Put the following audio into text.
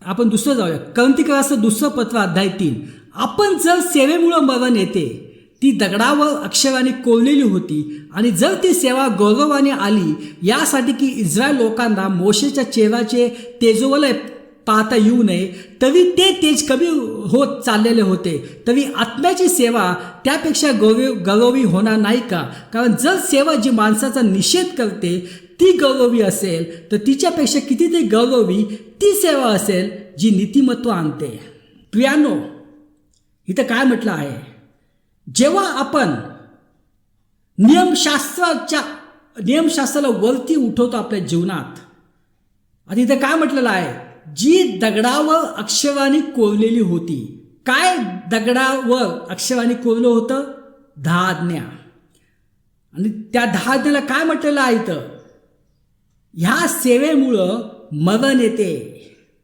आपण दुसरं जाऊया. क्रांतिकाराचं दुसरं पत्र अध्याय 3. आपण जर सेवेमुळं मरण येते ती दगडावर अक्षराने कोरलेली होती आणि जर ती सेवा गौरवाने आली यासाठी की इस्रायल लोकांना मोशेच्या चेहऱ्याचे तेजोवलय पाहता येऊ नये तरी ते तेज कमी होत चाललेले होते, तरी आत्म्याची सेवा त्यापेक्षा गौरवी होणार नाही का? कारण जर सेवा जी माणसाचा निषेध करते ती गौरवी असेल तर तिच्यापेक्षा कितीतरी गौरवी ती सेवा असेल जी नीतिमत्व आणते. प्रियानो, इथं काय म्हटलं आहे? जेव्हा आपण नियमशास्त्राला वरती उठवतो आपल्या जीवनात, आणि इथं काय म्हटलेलं आहे? जी दगडावर अक्षराने कोरलेली होती. काय दगडावर अक्षराने कोरलं होतं? 10 आज्ञा. आणि त्या 10 आज्ञेला काय म्हटलेलं आहे इथं? ह्या सेवेमुळं मरण येते.